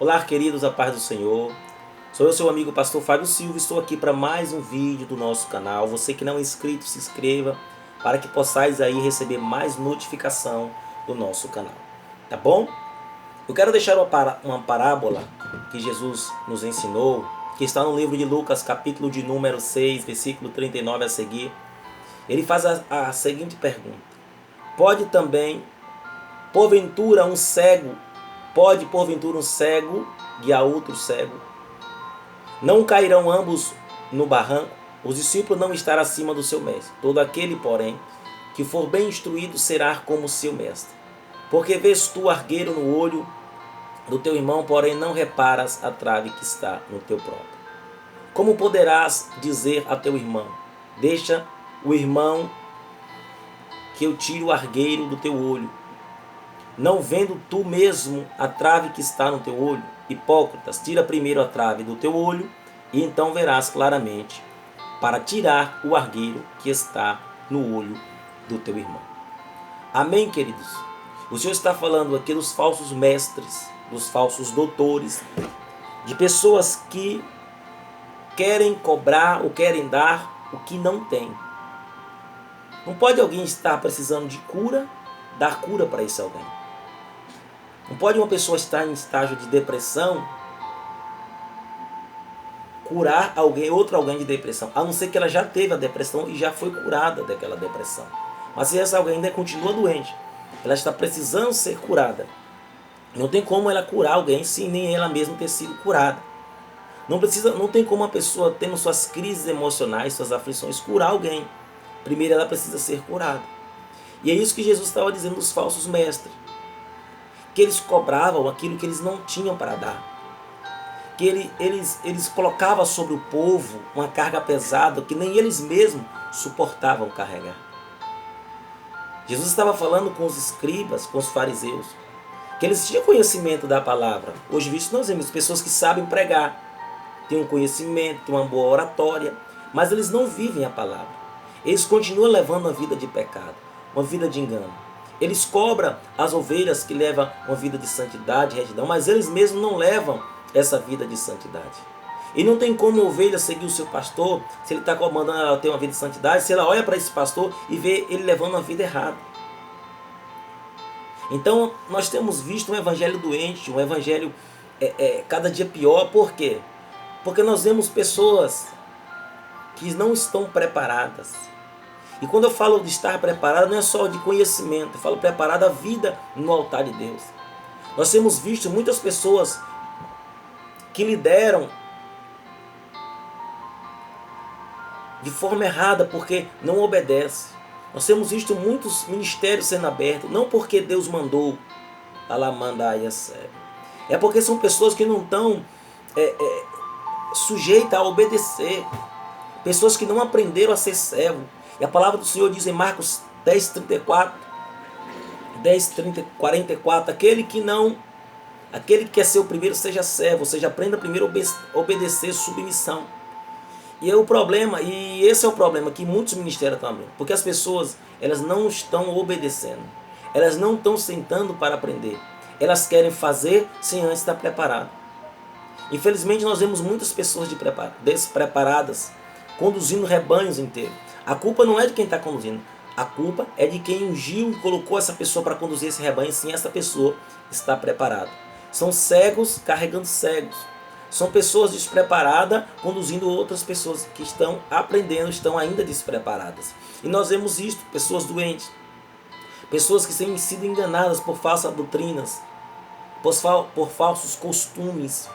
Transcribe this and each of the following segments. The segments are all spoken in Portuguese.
Olá, queridos, a paz do Senhor. Sou eu, seu amigo pastor Fábio Silva, estou aqui para mais um vídeo do nosso canal. Você que não é inscrito, se inscreva para que possais aí receber mais notificação do nosso canal. Tá bom? Eu quero deixar uma parábola que Jesus nos ensinou, que está no livro de Lucas, capítulo de número 6, versículo 39 a seguir. Ele faz a seguinte pergunta: Pode porventura um cego guiar outro cego? Não cairão ambos no barranco? Os discípulos não estarão acima do seu mestre. Todo aquele, porém, que for bem instruído será como seu mestre. Porque vês tu argueiro no olho do teu irmão, porém não reparas a trave que está no teu próprio? Como poderás dizer a teu irmão: deixa o irmão que eu tire o argueiro do teu olho, não vendo tu mesmo a trave que está no teu olho? Hipócritas, tira primeiro a trave do teu olho, e então verás claramente para tirar o argueiro que está no olho do teu irmão. Amém, queridos? O Senhor está falando aqui dos falsos mestres, dos falsos doutores, de pessoas que querem cobrar ou querem dar o que não tem. Não pode alguém estar precisando de cura, dar cura para esse alguém. Não pode uma pessoa estar em estágio de depressão, curar outro alguém de depressão, a não ser que ela já teve a depressão e já foi curada daquela depressão. Mas se essa alguém ainda continua doente, ela está precisando ser curada. Não tem como ela curar alguém sem nem ela mesma ter sido curada. Não tem como uma pessoa, tendo suas crises emocionais, suas aflições, curar alguém. Primeiro ela precisa ser curada. E é isso que Jesus estava dizendo dos falsos mestres. Que eles cobravam aquilo que eles não tinham para dar. Que eles colocavam sobre o povo uma carga pesada que nem eles mesmos suportavam carregar. Jesus estava falando com os escribas, com os fariseus, que eles tinham conhecimento da palavra. Hoje visto nós vemos pessoas que sabem pregar, têm um conhecimento, têm uma boa oratória, mas eles não vivem a palavra. Eles continuam levando uma vida de pecado, uma vida de engano. Eles cobram as ovelhas que levam uma vida de santidade, retidão, mas eles mesmos não levam essa vida de santidade. E não tem como a ovelha seguir o seu pastor se ele está comandando ela ter uma vida de santidade, se ela olha para esse pastor e vê ele levando uma vida errada. Então nós temos visto um evangelho doente, um evangelho cada dia pior. Por quê? Porque nós vemos pessoas que não estão preparadas. E quando eu falo de estar preparado, não é só de conhecimento, eu falo preparado a vida no altar de Deus. Nós temos visto muitas pessoas que lideram de forma errada porque não obedecem. Nós temos visto muitos ministérios sendo abertos, não porque Deus mandou, é porque são pessoas que não estão sujeitas a obedecer, pessoas que não aprenderam a ser servo. E a palavra do Senhor diz em Marcos 10:44, aquele que quer ser o primeiro seja servo, ou seja, aprenda primeiro a obedecer, submissão. E esse é o problema que muitos ministérios estão abrindo, porque as pessoas, elas não estão obedecendo, elas não estão sentando para aprender, elas querem fazer sem antes estar preparado. Infelizmente nós vemos muitas pessoas despreparadas conduzindo rebanhos inteiros. A culpa não é de quem está conduzindo, a culpa é de quem ungiu e colocou essa pessoa para conduzir esse rebanho, sem essa pessoa estar preparada. São cegos carregando cegos. São pessoas despreparadas conduzindo outras pessoas que estão aprendendo, estão ainda despreparadas. E nós vemos isto, pessoas doentes, pessoas que têm sido enganadas por falsas doutrinas, por falsos costumes.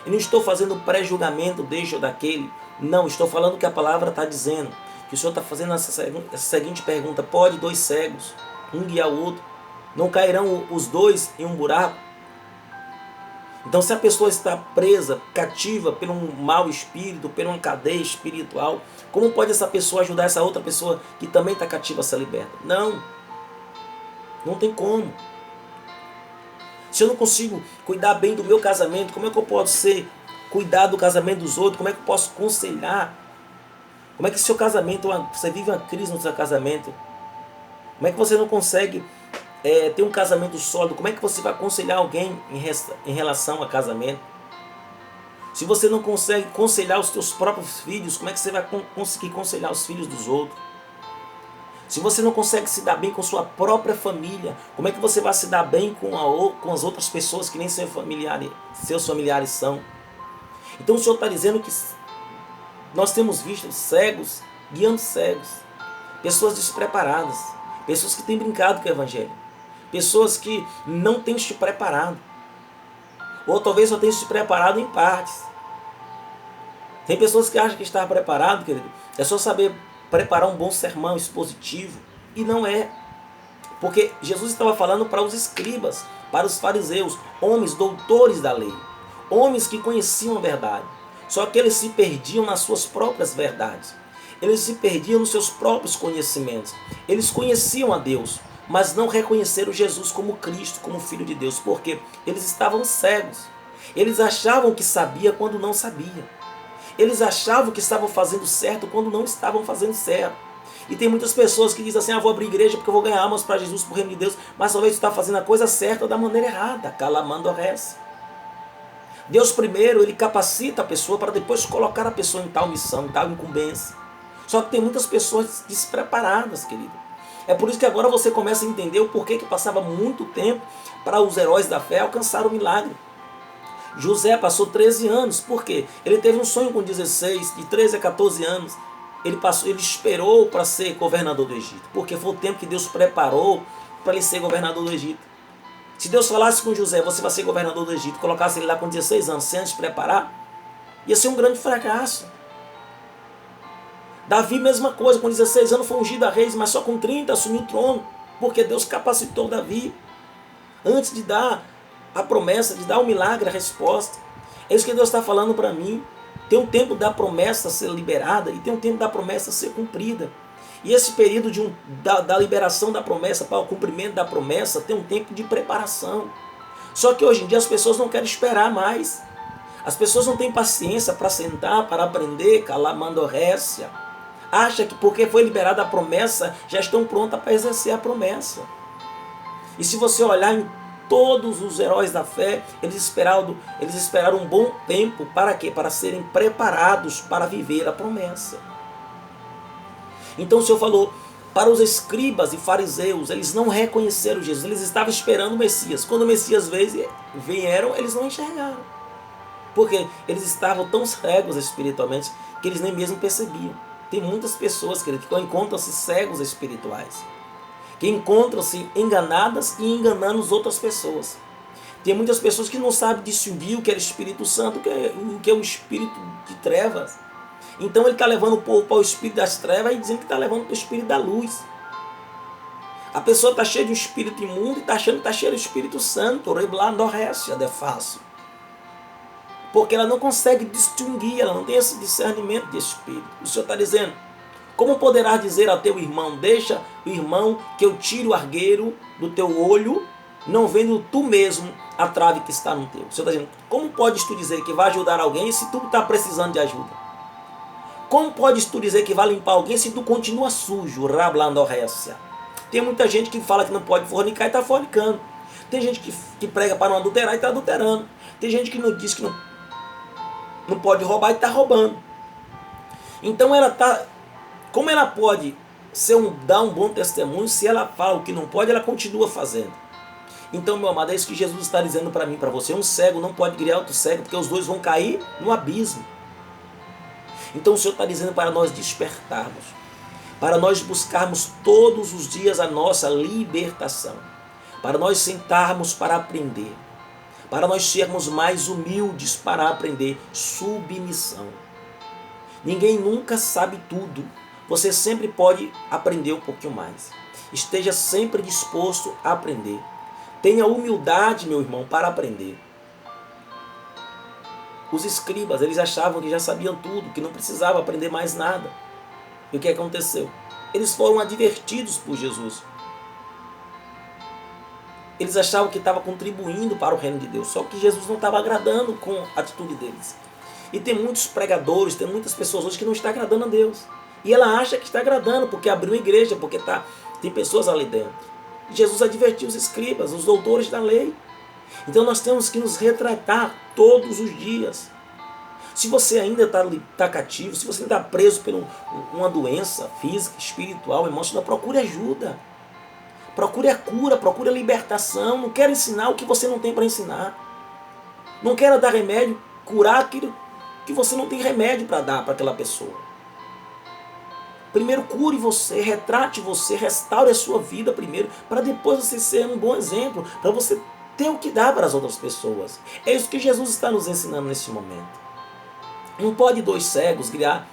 E não estou fazendo pré-julgamento deste ou daquele, não, estou falando o que a palavra está dizendo. Que o Senhor está fazendo essa seguinte pergunta: pode dois cegos, um guiar o outro? Não cairão os dois em um buraco? Então, se a pessoa está presa, cativa por um mau espírito, por uma cadeia espiritual, como pode essa pessoa ajudar essa outra pessoa que também está cativa a ser liberta? Não tem como. Se eu não consigo cuidar bem do meu casamento, como é que eu posso cuidar do casamento dos outros? Como é que eu posso aconselhar? Como é que seu casamento, você vive uma crise no seu casamento? Como é que você não consegue ter um casamento sólido, como é que você vai aconselhar alguém em relação a casamento? Se você não consegue aconselhar os teus próprios filhos, como é que você vai conseguir aconselhar os filhos dos outros? Se você não consegue se dar bem com sua própria família, como é que você vai se dar bem com as outras pessoas que nem seus familiares são? Então o Senhor está dizendo que nós temos visto cegos guiando cegos, pessoas despreparadas, pessoas que têm brincado com o Evangelho, pessoas que não têm se preparado, ou talvez só tenham se preparado em partes. Tem pessoas que acham que está preparado, querido, é só saber preparar um bom sermão expositivo, e não é. Porque Jesus estava falando para os escribas, para os fariseus, homens doutores da lei, homens que conheciam a verdade, só que eles se perdiam nas suas próprias verdades, eles se perdiam nos seus próprios conhecimentos, eles conheciam a Deus, mas não reconheceram Jesus como Cristo, como Filho de Deus, porque eles estavam cegos, eles achavam que sabia quando não sabiam, eles achavam que estavam fazendo certo quando não estavam fazendo certo. E tem muitas pessoas que dizem assim, vou abrir igreja porque eu vou ganhar almas para Jesus, para o reino de Deus, mas talvez você está fazendo a coisa certa da maneira errada, calamando a res. Deus primeiro, ele capacita a pessoa para depois colocar a pessoa em tal missão, em tal incumbência. Só que tem muitas pessoas despreparadas, querido. É por isso que agora você começa a entender o porquê que passava muito tempo para os heróis da fé alcançar o milagre. José passou 13 anos, por quê? Ele teve um sonho com 16, de 13 a 14 anos. Ele esperou para ser governador do Egito, porque foi o tempo que Deus preparou para ele ser governador do Egito. Se Deus falasse com José, você vai ser governador do Egito, colocasse ele lá com 16 anos, sem antes preparar, ia ser um grande fracasso. Davi, mesma coisa, com 16 anos foi ungido a rei, mas só com 30 assumiu o trono, porque Deus capacitou Davi antes de dar a promessa, de dar o milagre, a resposta. É isso que Deus está falando para mim. Tem um tempo da promessa ser liberada e tem um tempo da promessa ser cumprida. E esse período da liberação da promessa para o cumprimento da promessa tem um tempo de preparação. Só que hoje em dia as pessoas não querem esperar mais. As pessoas não têm paciência para sentar, para aprender, calamandorrécia. Acha que porque foi liberada a promessa, já estão prontas para exercer a promessa. E se você olhar em todos os heróis da fé, eles esperaram um bom tempo. Para quê? Para serem preparados para viver a promessa. Então o Senhor falou, para os escribas e fariseus, eles não reconheceram Jesus, eles estavam esperando o Messias. Quando o Messias vieram, eles não enxergaram. Porque eles estavam tão cegos espiritualmente que eles nem mesmo percebiam. Tem muitas pessoas, querido, que encontram-se cegos espirituais, que encontram-se enganadas e enganando as outras pessoas. Tem muitas pessoas que não sabem distinguir o que é o Espírito Santo, o que é o Espírito de trevas. Então ele está levando o povo para o Espírito das trevas e dizendo que está levando para o Espírito da luz. A pessoa está cheia de um espírito imundo e está achando que está cheia do Espírito Santo, de fácil. Porque ela não consegue distinguir, ela não tem esse discernimento de espírito. O Senhor está dizendo, como poderás dizer ao teu irmão, deixa o irmão que eu tire o argueiro do teu olho, não vendo tu mesmo a trave que está no teu. O Senhor está dizendo, como podes tu dizer que vai ajudar alguém se tu está precisando de ajuda? Como podes tu dizer que vai limpar alguém se tu continua sujo? Rablandorrécia. Tem muita gente que fala que não pode fornicar e está fornicando. Tem gente que prega para não adulterar e está adulterando. Tem gente que não diz que não pode roubar e está roubando. Então como ela pode dar um bom testemunho se ela fala o que não pode, ela continua fazendo? Então, meu amado, é isso que Jesus está dizendo para mim, para você. Um cego não pode criar outro cego, porque os dois vão cair no abismo. Então o Senhor está dizendo para nós despertarmos, para nós buscarmos todos os dias a nossa libertação, para nós sentarmos para aprender, para nós sermos mais humildes para aprender submissão. Ninguém nunca sabe tudo, você sempre pode aprender um pouquinho mais. Esteja sempre disposto a aprender. Tenha humildade, meu irmão, para aprender. Os escribas, eles achavam que já sabiam tudo, que não precisavam aprender mais nada. E o que aconteceu? Eles foram advertidos por Jesus. Eles achavam que estava contribuindo para o reino de Deus, só que Jesus não estava agradando com a atitude deles. E tem muitos pregadores, tem muitas pessoas hoje que não estão agradando a Deus. E ela acha que está agradando porque abriu uma igreja, porque tem pessoas ali dentro. Jesus advertiu os escribas, os doutores da lei. Então nós temos que nos retratar todos os dias. Se você ainda está cativo, se você está preso por uma doença física, espiritual, emocional, procure ajuda. Procure a cura, procure a libertação. Não quero ensinar o que você não tem para ensinar. Não quero dar remédio, curar aquilo que você não tem remédio para dar para aquela pessoa. Primeiro cure você, retrate você, restaure a sua vida primeiro, para depois você ser um bom exemplo, para você ter o que dar para as outras pessoas. É isso que Jesus está nos ensinando nesse momento. Não pode dois cegos guiar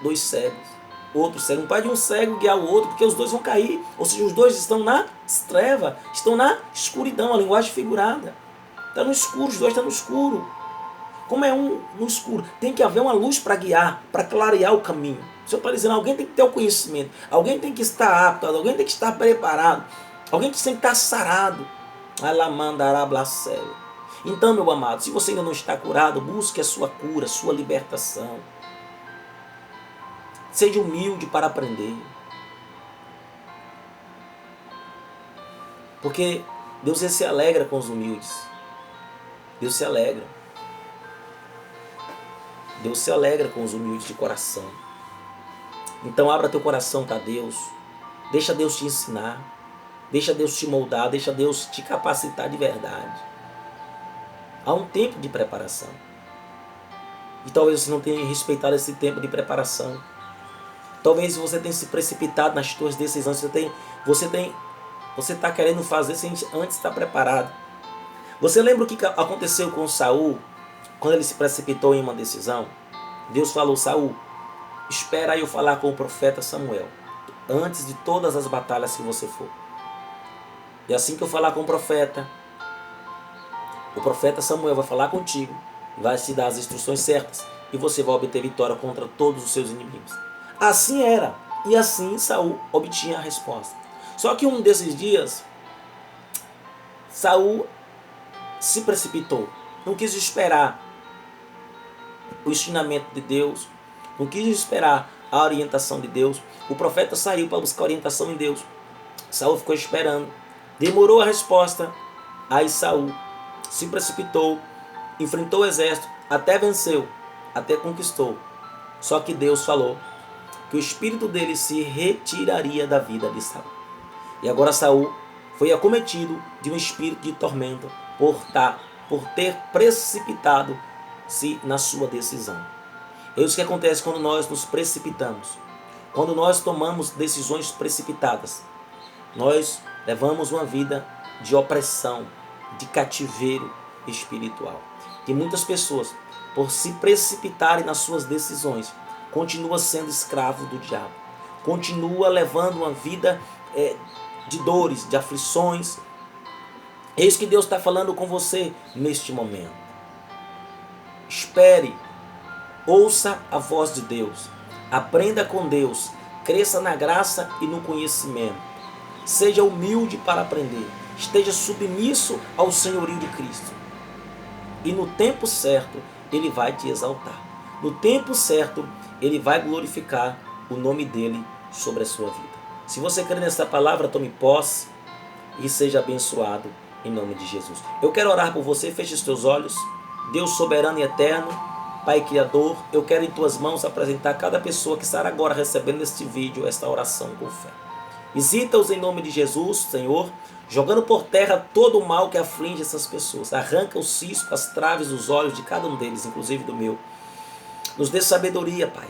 dois cegos, outro cego. Não pode um cego guiar o outro, porque os dois vão cair. Ou seja, os dois estão na treva, estão na escuridão, a linguagem figurada. Está no escuro, os dois estão no escuro. Como é um no escuro? Tem que haver uma luz para guiar, para clarear o caminho. O Senhor está dizendo, alguém tem que ter o conhecimento, alguém tem que estar apto, alguém tem que estar preparado, alguém tem que estar sarado. Então, meu amado, se você ainda não está curado, busque a sua cura, a sua libertação. Seja humilde para aprender. Porque Deus se alegra com os humildes. Deus se alegra. Deus se alegra com os humildes de coração. Então abra teu coração para Deus. Deixa Deus te ensinar. Deixa Deus te moldar. Deixa Deus te capacitar de verdade. Há um tempo de preparação. E talvez você não tenha respeitado esse tempo de preparação. Talvez você tenha se precipitado nas suas decisões. Você está querendo fazer sem antes estar preparado. Você lembra o que aconteceu com Saul quando ele se precipitou em uma decisão? Deus falou, Saul, espera eu falar com o profeta Samuel antes de todas as batalhas que você for. E assim que eu falar com o profeta Samuel vai falar contigo, vai te dar as instruções certas e você vai obter vitória contra todos os seus inimigos. Assim era, e assim Saul obtinha a resposta. Só que um desses dias, Saul se precipitou, não quis esperar o ensinamento de Deus, não quis esperar a orientação de Deus. O profeta saiu para buscar orientação em Deus. Saul ficou esperando, demorou a resposta. Aí Saul se precipitou, enfrentou o exército, até venceu, até conquistou. Só que Deus falou que o espírito dele se retiraria da vida de Saul. E agora Saul foi acometido de um espírito de tormento por ter precipitado-se na sua decisão. É isso que acontece quando nós nos precipitamos. Quando nós tomamos decisões precipitadas, nós levamos uma vida de opressão, de cativeiro espiritual. E muitas pessoas, por se precipitarem nas suas decisões, continuam sendo escravos do diabo. Continua levando uma vida de dores, de aflições. É isso que Deus está falando com você neste momento. Espere, ouça a voz de Deus, aprenda com Deus, cresça na graça e no conhecimento. Seja humilde para aprender, esteja submisso ao senhorio de Cristo. E no tempo certo, Ele vai te exaltar. No tempo certo, Ele vai glorificar o nome dEle sobre a sua vida. Se você crê nessa palavra, tome posse e seja abençoado em nome de Jesus. Eu quero orar por você, feche os teus olhos. Deus soberano e eterno, Pai Criador, eu quero em tuas mãos apresentar cada pessoa que estará agora recebendo este vídeo, esta oração com fé. Visita-os em nome de Jesus, Senhor, jogando por terra todo o mal que aflige essas pessoas. Arranca o cisco, as traves dos olhos de cada um deles, inclusive do meu. Nos dê sabedoria, Pai.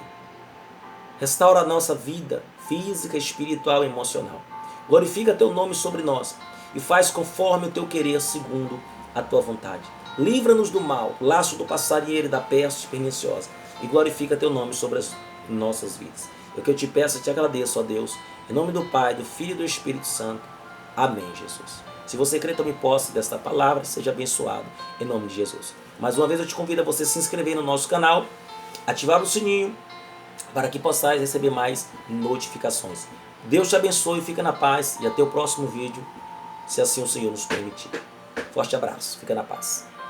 Restaura a nossa vida física, espiritual e emocional. Glorifica teu nome sobre nós e faz conforme o teu querer, segundo a tua vontade. Livra-nos do mal, laço do passarinheiro e da peste perniciosa, e glorifica teu nome sobre as nossas vidas. É o que eu te peço e te agradeço, ó Deus, em nome do Pai, do Filho e do Espírito Santo. Amém, Jesus. Se você crê, tome posse desta palavra, seja abençoado em nome de Jesus. Mais uma vez eu te convido a você se inscrever no nosso canal, ativar o sininho, para que possais receber mais notificações. Deus te abençoe, fica na paz e até o próximo vídeo, se assim o Senhor nos permitir. Forte abraço, fica na paz.